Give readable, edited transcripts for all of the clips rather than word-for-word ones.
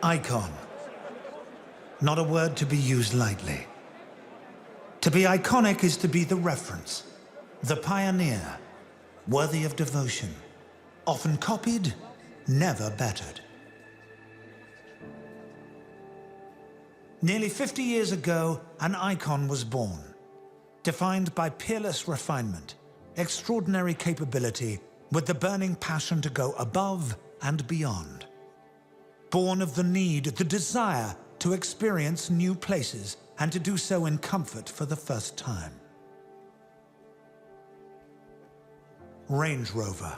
Icon. Not a word to be used lightly. To be iconic is to be the reference, the pioneer, worthy of devotion, often copied, never bettered. Nearly 50 years ago, an icon was born, defined by peerless refinement, extraordinary capability, with the burning passion to go above and beyond. Born of the need, the desire to experience new places and to do so in comfort for the first time. Range Rover,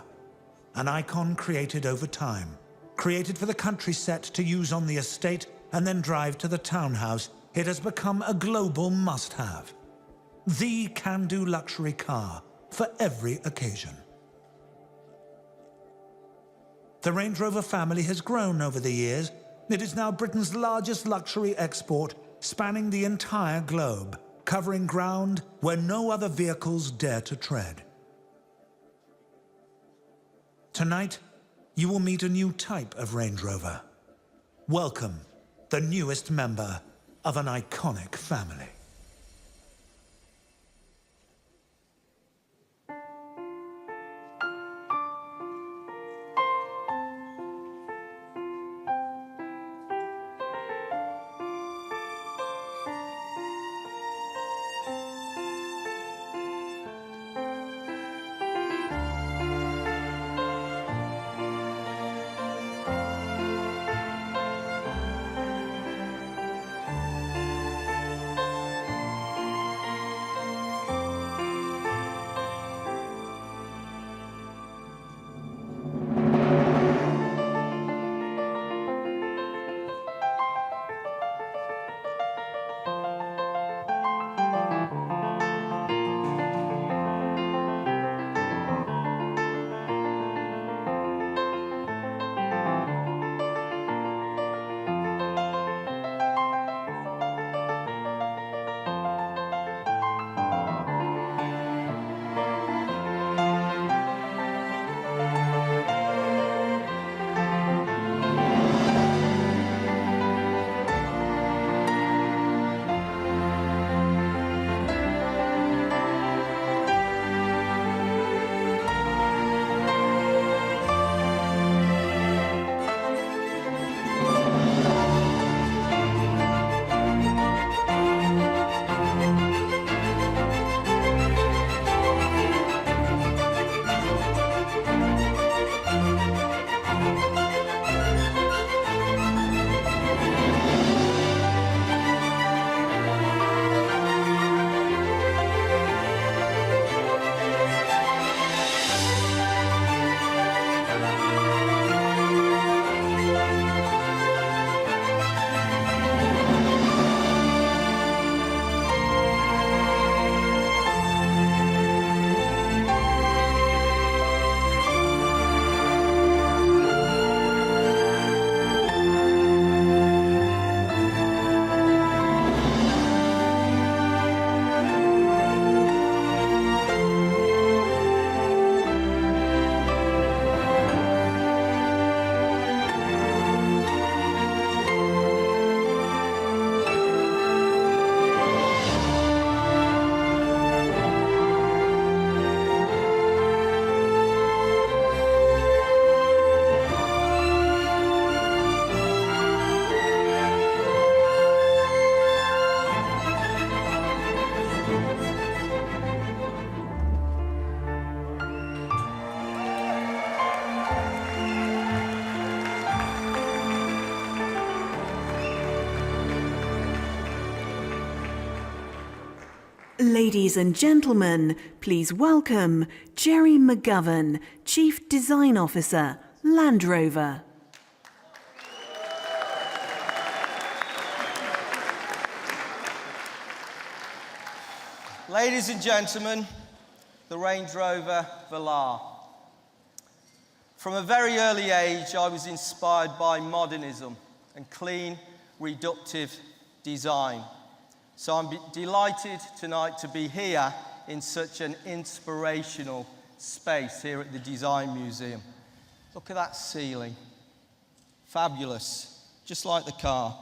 an icon created over time, created for the country set to use on the estate and then drive to the townhouse. It has become a global must-have. The can-do luxury car for every occasion. The Range Rover family has grown over the years. It is now Britain's largest luxury export, spanning the entire globe, covering ground where no other vehicles dare to tread. Tonight, you will meet a new type of Range Rover. Welcome, the newest member of an iconic family. Ladies and gentlemen, please welcome Jerry McGovern, Chief Design Officer, Land Rover. Ladies and gentlemen, the Range Rover Velar. From a very early age, I was inspired by modernism and clean, reductive design. So I'm delighted tonight to be here in such an inspirational space here at the Design Museum. Look at that ceiling. Fabulous. just like the car.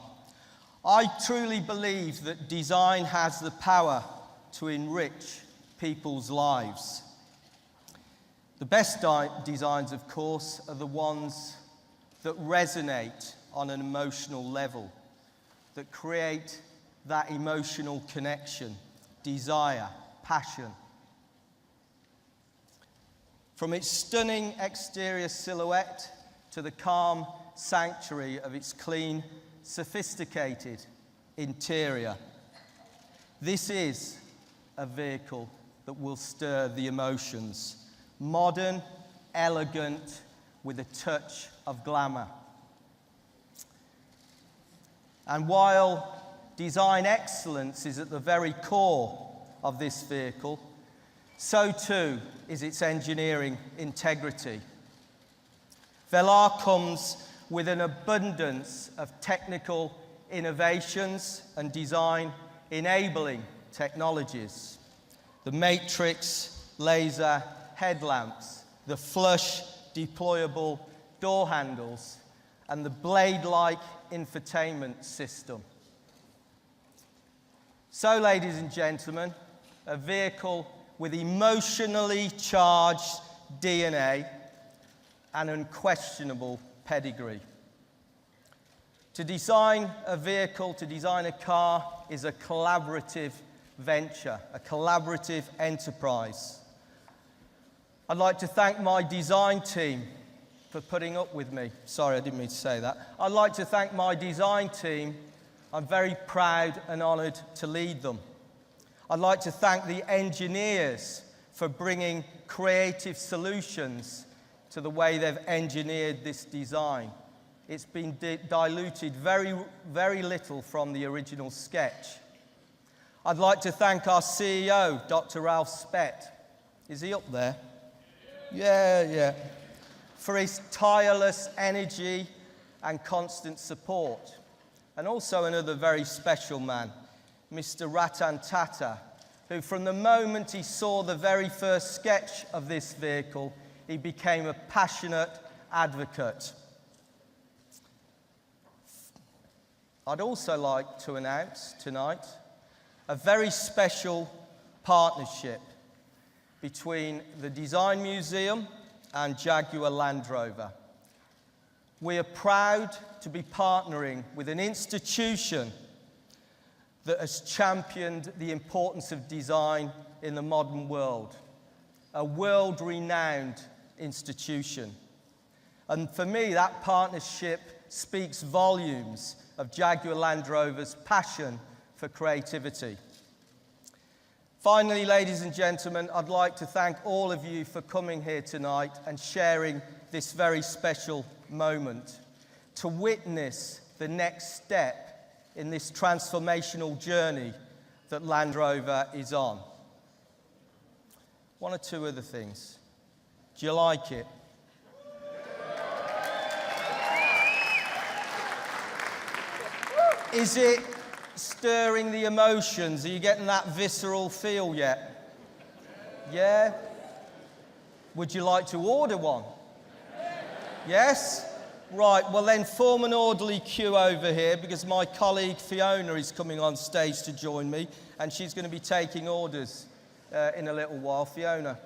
I truly believe that design has the power to enrich people's lives. The best designs, of course, are the ones that resonate on an emotional level, that create that emotional connection, desire, passion. From its stunning exterior silhouette to the calm sanctuary of its clean, sophisticated interior, this is a vehicle that will stir the emotions. Modern, elegant, with a touch of glamour. And while design excellence is at the very core of this vehicle, so too is its engineering integrity. Velar comes with an abundance of technical innovations and design enabling technologies. The matrix laser headlamps, the flush deployable door handles, and the blade-like infotainment system. So, ladies and gentlemen, a vehicle with emotionally charged DNA and unquestionable pedigree. To design a vehicle, to design a car, is a collaborative venture, a collaborative enterprise. I'd like to thank my design team for putting up with me. Sorry, I didn't mean to say that. I'd like to thank my design team. I'm very proud and honoured to lead them. I'd like to thank the engineers for bringing creative solutions to the way they've engineered this design. It's been diluted very, very little from the original sketch. I'd like to thank our CEO, Dr. Ralph Spett. Is he up there? Yeah. For his tireless energy and constant support. And also another very special man, Mr. Ratan Tata, who from the moment he saw the very first sketch of this vehicle, he became a passionate advocate. I'd also like to announce tonight a very special partnership between the Design Museum and Jaguar Land Rover. We are proud to be partnering with an institution that has championed the importance of design in the modern world, a world-renowned institution. And for me, that partnership speaks volumes of Jaguar Land Rover's passion for creativity. Finally, ladies and gentlemen, I'd like to thank all of you for coming here tonight and sharing this very special moment to witness the next step in this transformational journey that Land Rover is on. One or two other things. Do you like it? Is it stirring the emotions? Are you getting that visceral feel yet? Yeah? Would you like to order one? Yes? Right, well then form an orderly queue over here because my colleague Fiona is coming on stage to join me and she's going to be taking orders in a little while. Fiona.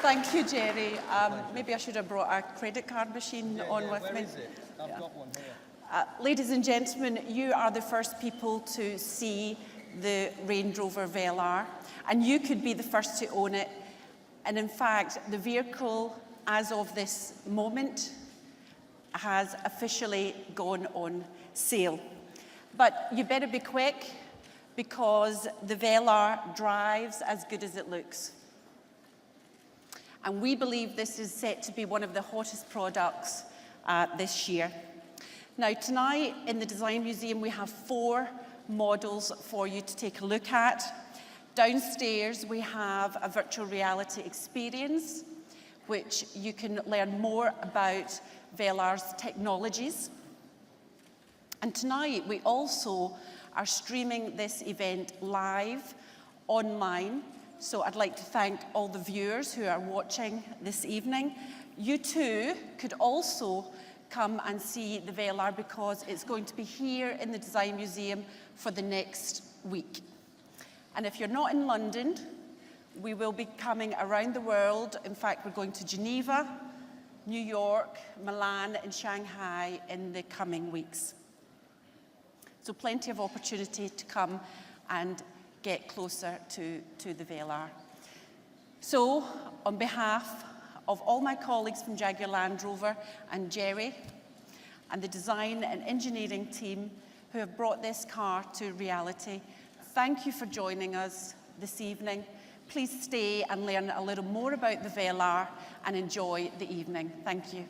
Thank you, Jerry. Maybe I should have brought a credit card machine on with me. Where is it? I've got one here. Ladies and gentlemen, you are the first people to see the Range Rover Velar, and you could be the first to own it. And in fact, the vehicle, as of this moment, has officially gone on sale. But you better be quick, because the Velar drives as good as it looks. And we believe this is set to be one of the hottest products this year. Now, tonight in the Design Museum, we have 4 models for you to take a look at. Downstairs, we have a virtual reality experience, which you can learn more about Velar's technologies. And tonight, we also are streaming this event live online So I'd like to thank all the viewers who are watching this evening. You too could also come and see the Velar because it's going to be here in the Design Museum for the next week. And if you're not in London, we will be coming around the world. In fact, we're going to Geneva, New York, Milan and Shanghai in the coming weeks. So plenty of opportunity to come and get closer to the Velar. So on behalf of all my colleagues from Jaguar Land Rover and Jerry and the design and engineering team who have brought this car to reality, thank you for joining us this evening. Please stay and learn a little more about the Velar and enjoy the evening. Thank you.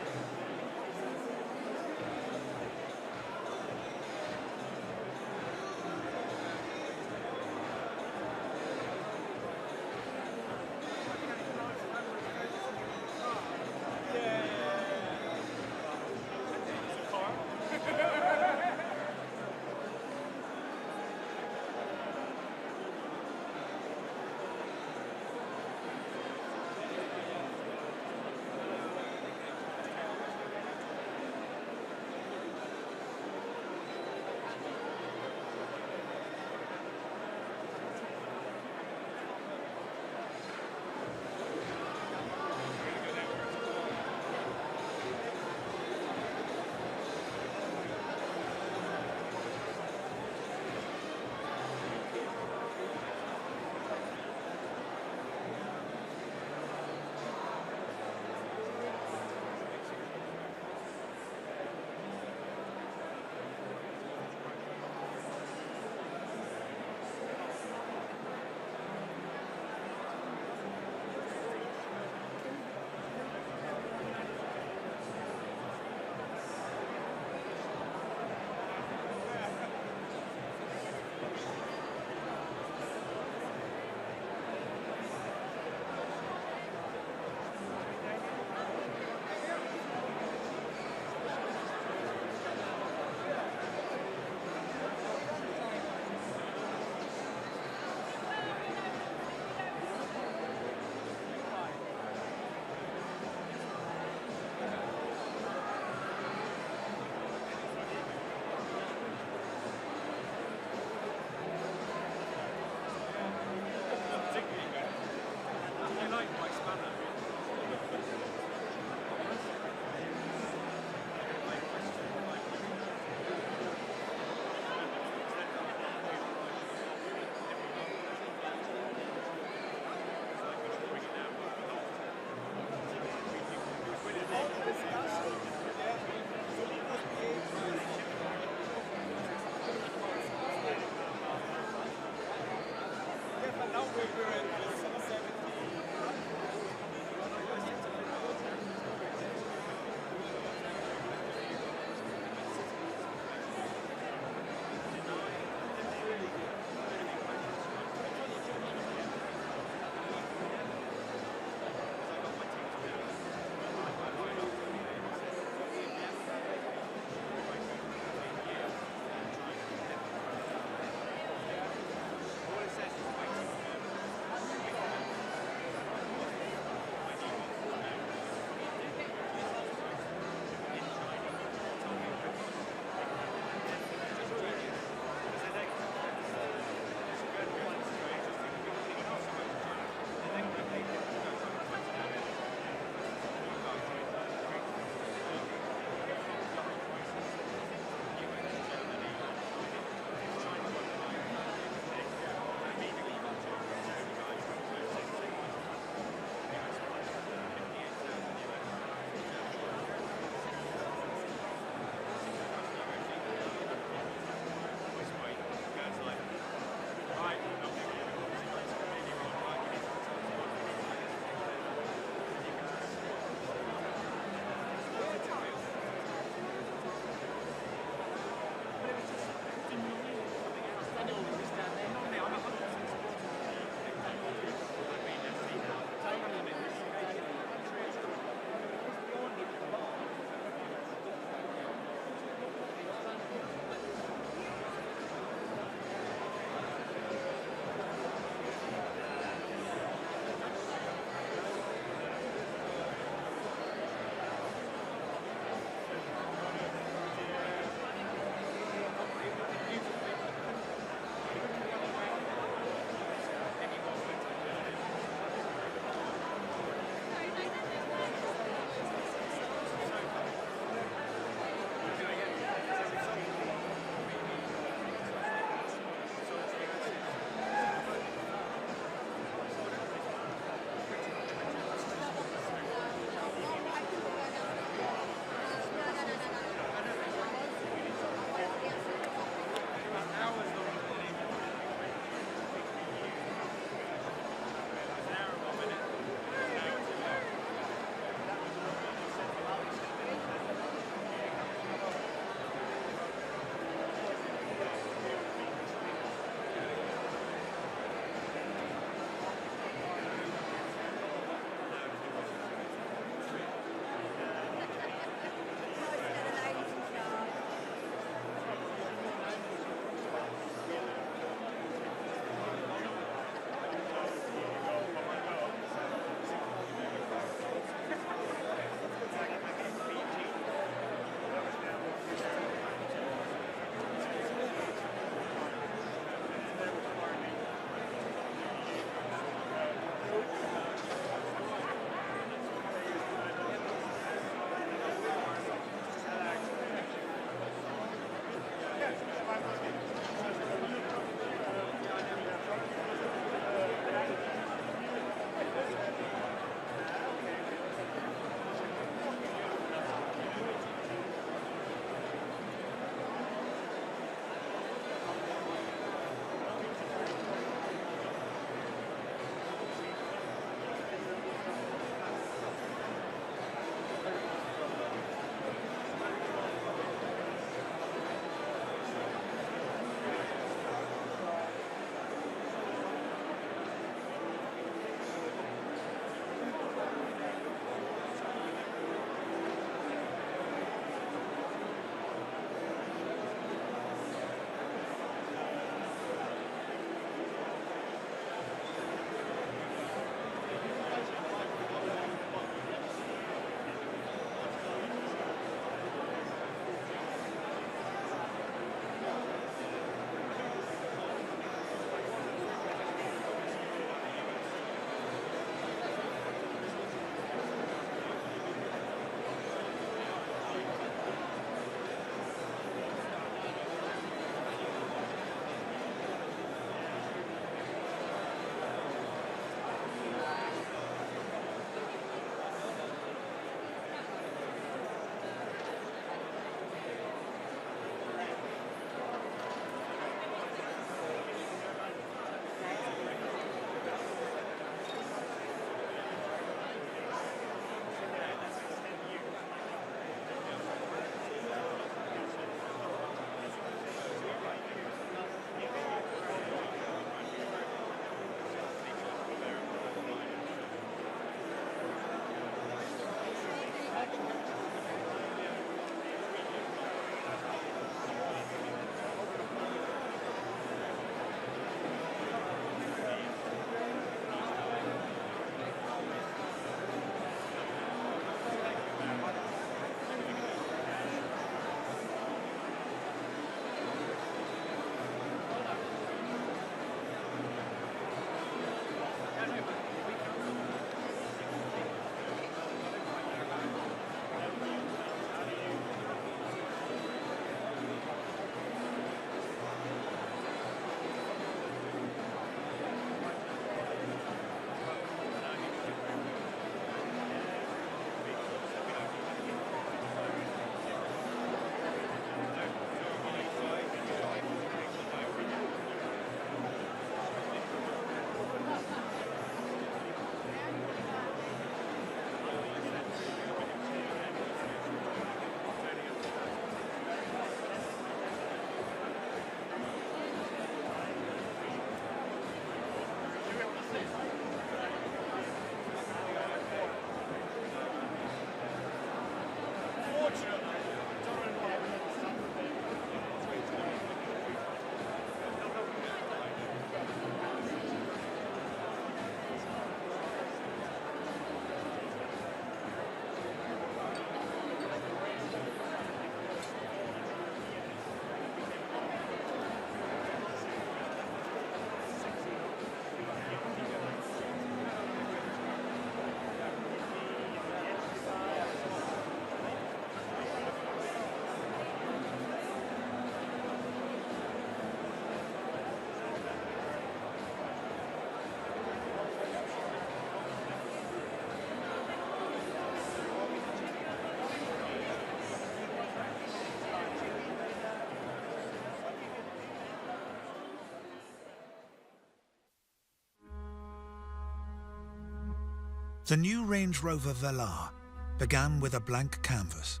The new Range Rover Velar began with a blank canvas.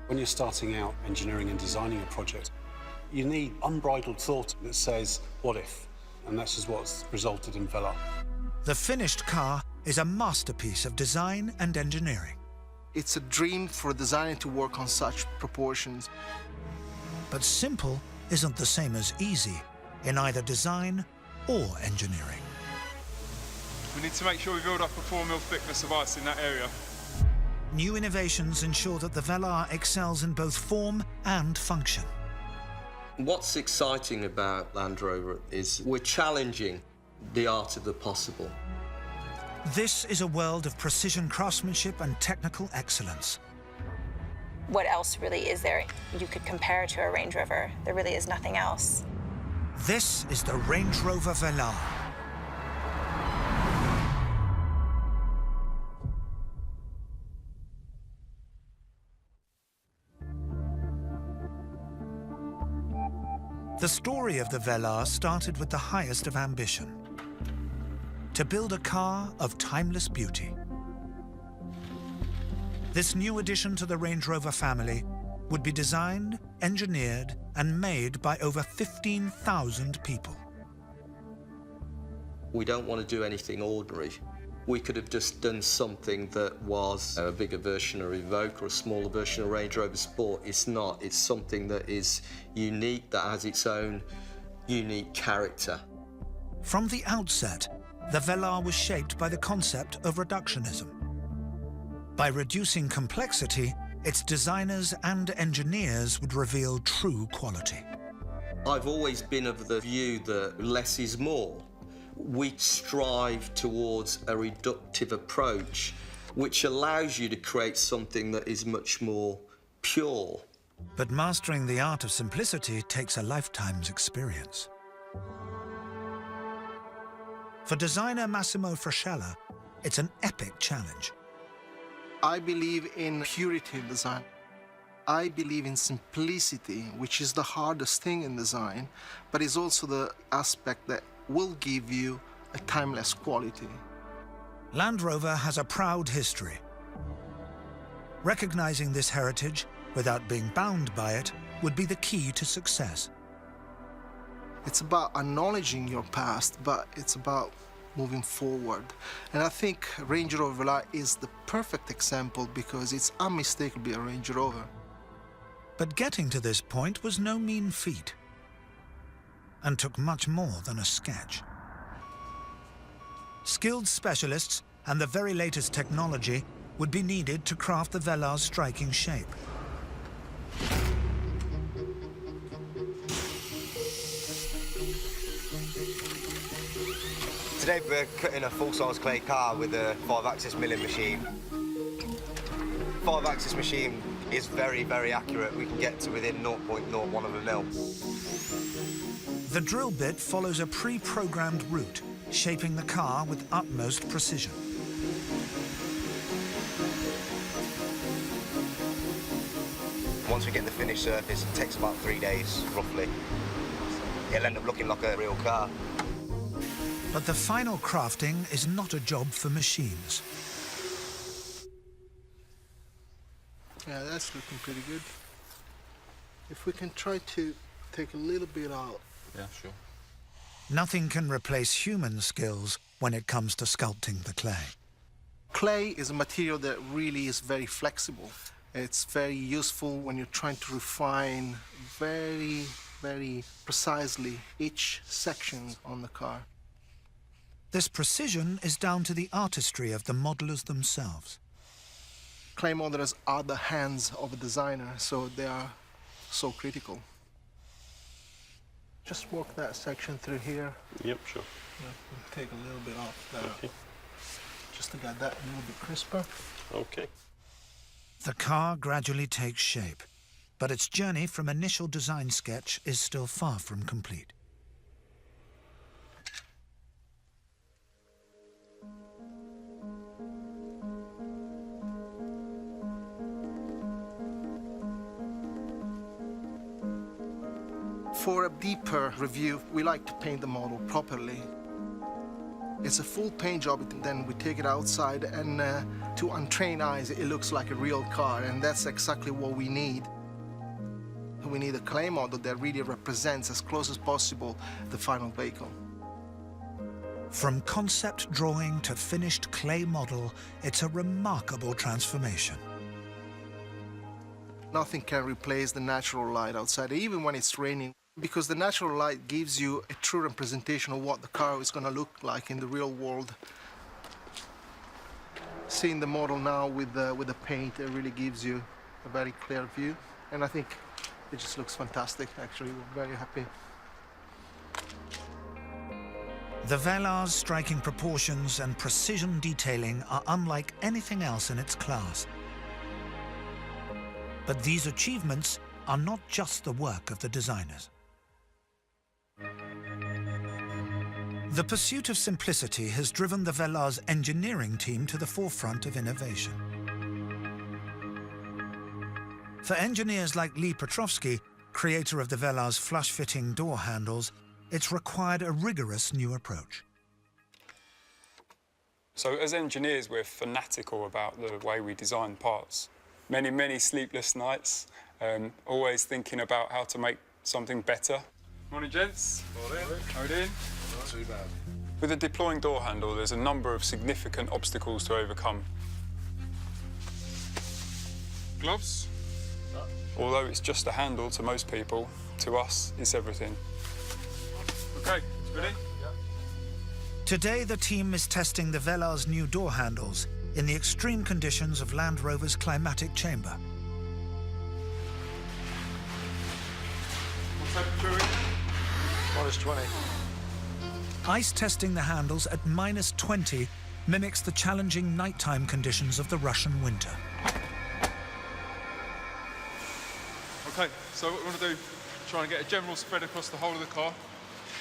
When you're starting out engineering and designing a project, you need unbridled thought that says, what if? And that's just what's resulted in Velar. The finished car is a masterpiece of design and engineering. It's a dream for a designer to work on such proportions. But simple isn't the same as easy in either design or engineering. We need to make sure we build up a 4 mil thickness of ice in that area. New innovations ensure that the Velar excels in both form and function. What's exciting about Land Rover is we're challenging the art of the possible. This is a world of precision craftsmanship and technical excellence. What else really is there you could compare to a Range Rover? There really is nothing else. This is the Range Rover Velar. The story of the Velar started with the highest of ambition: to build a car of timeless beauty. This new addition to the Range Rover family would be designed, engineered, and made by over 15,000 people. We don't want to do anything ordinary. We could have just done something that was a bigger version of Evoque or a smaller version of Range Rover Sport. It's not. It's something that is unique, that has its own unique character. From the outset, the Velar was shaped by the concept of reductionism. By reducing complexity, its designers and engineers would reveal true quality. I've always been of the view that less is more. We strive towards a reductive approach, which allows you to create something that is much more pure. But mastering the art of simplicity takes a lifetime's experience. For designer Massimo Frascella, it's an epic challenge. I believe in purity in design. I believe in simplicity, which is the hardest thing in design, but is also the aspect that will give you a timeless quality. Land Rover has a proud history. Recognizing this heritage without being bound by it would be the key to success. It's about acknowledging your past, but it's about moving forward. And I think Range Rover Velar is the perfect example because it's unmistakably a Range Rover. But getting to this point was no mean feat, and took much more than a sketch. Skilled specialists and the very latest technology would be needed to craft the Velar's striking shape. Today we're cutting a full-size clay car with a 5-axis milling machine. 5-axis machine is very, very accurate. We can get to within 0.01 of a mil. The drill bit follows a pre-programmed route, shaping the car with utmost precision. Once we get the finished surface, it takes about 3 days, roughly. It'll end up looking like a real car. But the final crafting is not a job for machines. Yeah, that's looking pretty good. If we can try to take a little bit out. Yeah, sure. Nothing can replace human skills when it comes to sculpting the clay. Clay is a material that really is very flexible. It's very useful when you're trying to refine very, very precisely each section on the car. This precision is down to the artistry of the modelers themselves. Clay modelers are the hands of a designer, so they are so critical. Just walk that section through here. Yep, sure. Yeah, take a little bit off there. Okay. Just to get that a little bit crisper. Okay. The car gradually takes shape, but its journey from initial design sketch is still far from complete. For a deeper review, we like to paint the model properly. It's a full paint job, then we take it outside, and to untrained eyes, it looks like a real car, and that's exactly what we need. We need a clay model that really represents as close as possible the final vehicle. From concept drawing to finished clay model, it's a remarkable transformation. Nothing can replace the natural light outside, even when it's raining, because the natural light gives you a true representation of what the car is going to look like in the real world. Seeing the model now with the paint, it really gives you a very clear view, and I think it just looks fantastic, actually. We're very happy. The Velar's striking proportions and precision detailing are unlike anything else in its class. But these achievements are not just the work of the designers. The pursuit of simplicity has driven the Velar's engineering team to the forefront of innovation. For engineers like Lee Petrovsky, creator of the Velar's flush-fitting door handles, it's required a rigorous new approach. So as engineers, we're fanatical about the way we design parts. Many, many sleepless nights, always thinking about how to make something better. Morning, gents. Morning. How are we doing? Not too bad. With a deploying door handle, there's a number of significant obstacles to overcome. Gloves? Although it's just a handle to most people, to us, it's everything. OK, ready? Yeah. Today, the team is testing the Velar's new door handles in the extreme conditions of Land Rover's climatic chamber. What temperature is it? -20. Ice testing the handles at -20 mimics the challenging nighttime conditions of the Russian winter. OK, so what we want to do, try and get a general spread across the whole of the car,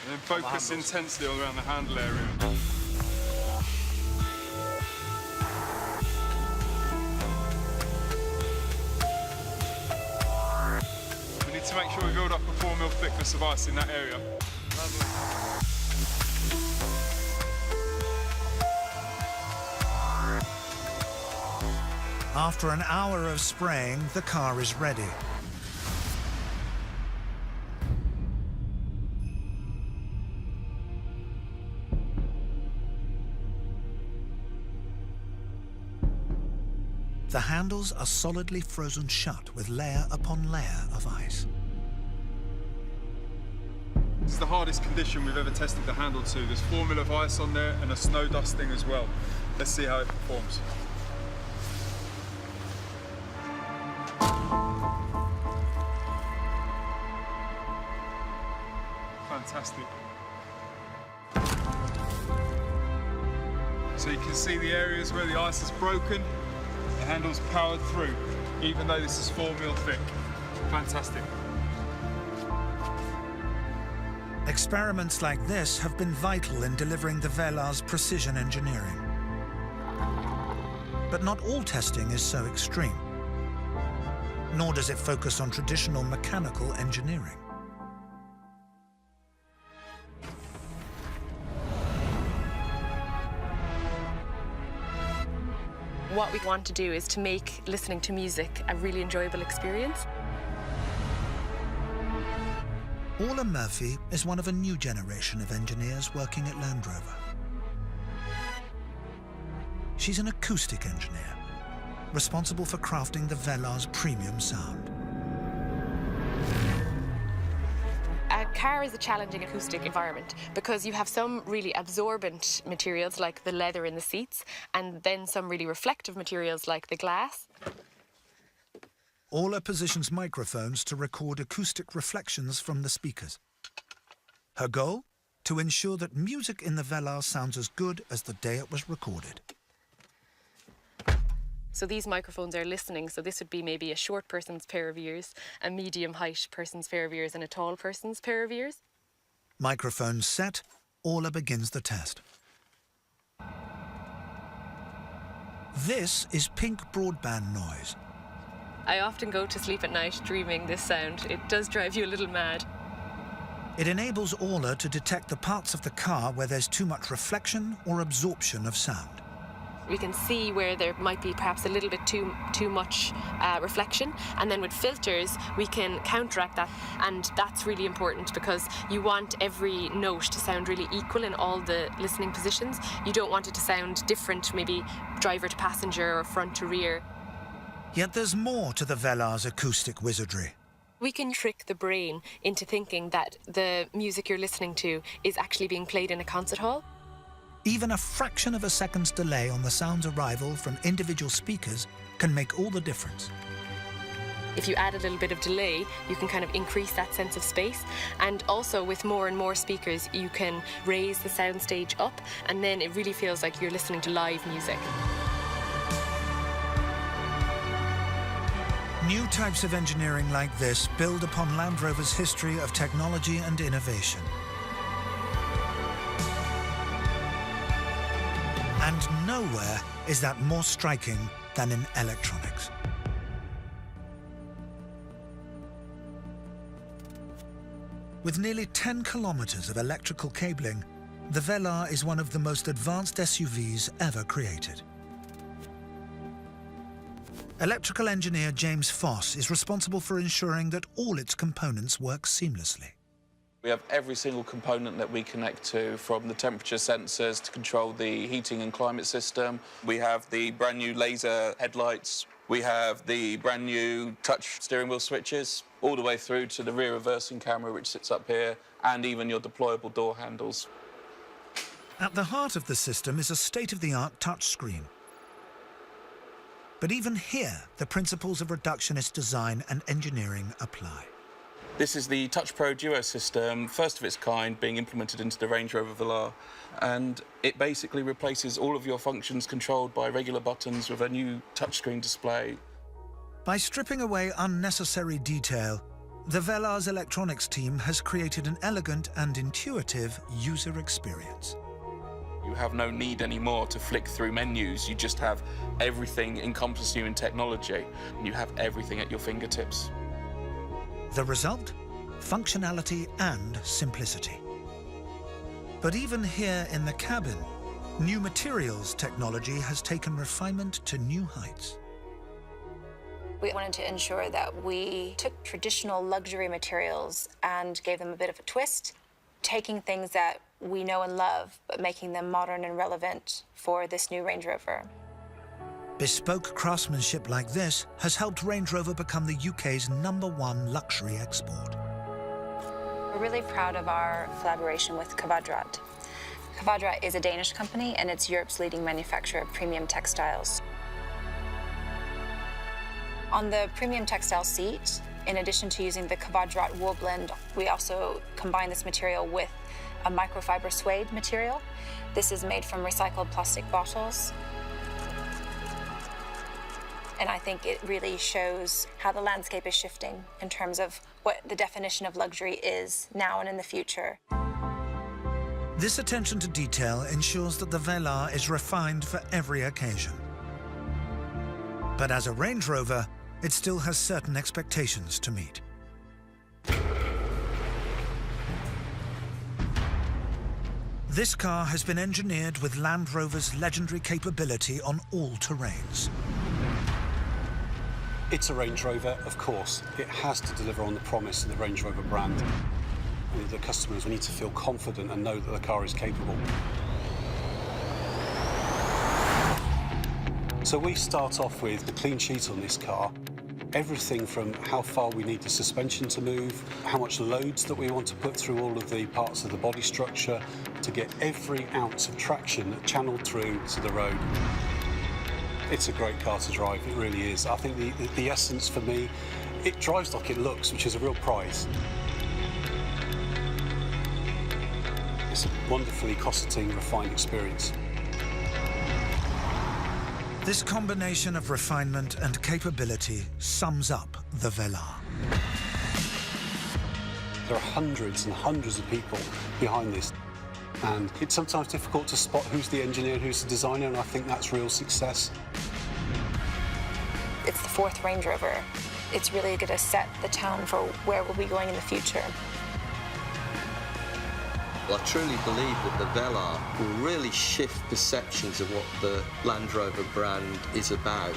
and then focus intensely all around the handle area. We need to make sure we build up a 4 mil thickness of ice in that area. After an hour of spraying, the car is ready. The handles are solidly frozen shut with layer upon layer of ice. This is the hardest condition we've ever tested the handle to. There's 4 mil of ice on there and a snow dusting as well. Let's see how it performs. Fantastic. So you can see the areas where the ice is broken. The handle's powered through, even though this is 4 mil thick. Fantastic. Experiments like this have been vital in delivering the Velar's precision engineering. But not all testing is so extreme, nor does it focus on traditional mechanical engineering. What we want to do is to make listening to music a really enjoyable experience. Orla Murphy is one of a new generation of engineers working at Land Rover. She's an acoustic engineer, responsible for crafting the Velar's premium sound. A car is a challenging acoustic environment because you have some really absorbent materials like the leather in the seats and then some really reflective materials like the glass. Orla positions microphones to record acoustic reflections from the speakers. Her goal? To ensure that music in the Velar sounds as good as the day it was recorded. So these microphones are listening, so this would be maybe a short person's pair of ears, a medium height person's pair of ears and a tall person's pair of ears. Microphones set, Orla begins the test. This is pink broadband noise. I often go to sleep at night dreaming this sound. It does drive you a little mad. It enables Aula to detect the parts of the car where there's too much reflection or absorption of sound. We can see where there might be perhaps a little bit too much reflection, and then with filters we can counteract that, and that's really important because you want every note to sound really equal in all the listening positions. You don't want it to sound different, maybe driver to passenger or front to rear. Yet there's more to the Velar's acoustic wizardry. We can trick the brain into thinking that the music you're listening to is actually being played in a concert hall. Even a fraction of a second's delay on the sound's arrival from individual speakers can make all the difference. If you add a little bit of delay, you can kind of increase that sense of space. And also with more and more speakers, you can raise the soundstage up, and then it really feels like you're listening to live music. New types of engineering like this build upon Land Rover's history of technology and innovation. And nowhere is that more striking than in electronics. With nearly 10 kilometers of electrical cabling, the Velar is one of the most advanced SUVs ever created. Electrical engineer James Foss is responsible for ensuring that all its components work seamlessly. We have every single component that we connect to, from the temperature sensors to control the heating and climate system. We have the brand new laser headlights. We have the brand new touch steering wheel switches, all the way through to the rear reversing camera, which sits up here, and even your deployable door handles. At the heart of the system is a state-of-the-art touchscreen. But even here, the principles of reductionist design and engineering apply. This is the Touch Pro Duo system, first of its kind, being implemented into the Range Rover Velar. And it basically replaces all of your functions controlled by regular buttons with a new touchscreen display. By stripping away unnecessary detail, the Velar's electronics team has created an elegant and intuitive user experience. You have no need anymore to flick through menus. You just have everything encompass you in technology, and you have everything at your fingertips. The result? Functionality and simplicity. But even here in the cabin, new materials technology has taken refinement to new heights. We wanted to ensure that we took traditional luxury materials and gave them a bit of a twist, taking things that we know and love, but making them modern and relevant for this new Range Rover. Bespoke craftsmanship like this has helped Range Rover become the UK's #1 luxury export. We're really proud of our collaboration with Kvadrat. Kvadrat is a Danish company, and it's Europe's leading manufacturer of premium textiles. On the premium textile seat, in addition to using the Kvadrat wool blend, we also combine this material with a microfiber suede material. This is made from recycled plastic bottles. And I think it really shows how the landscape is shifting in terms of what the definition of luxury is now and in the future. This attention to detail ensures that the Velar is refined for every occasion. But as a Range Rover, it still has certain expectations to meet. This car has been engineered with Land Rover's legendary capability on all terrains. It's a Range Rover, of course. It has to deliver on the promise of the Range Rover brand. And the customers need to feel confident and know that the car is capable. So we start off with the clean sheet on this car. Everything from how far we need the suspension to move, how much loads that we want to put through all of the parts of the body structure to get every ounce of traction channeled through to the road. It's a great car to drive, it really is. I think the essence for me, it drives like it looks, which is a real prize. It's a wonderfully cosseting, refined experience. This combination of refinement and capability sums up the Velar. There are hundreds and hundreds of people behind this, and it's sometimes difficult to spot who's the engineer and who's the designer, and I think that's real success. It's the 4th Range Rover. It's really going to set the tone for where we'll be going in the future. I truly believe that the Velar will really shift perceptions of what the Land Rover brand is about.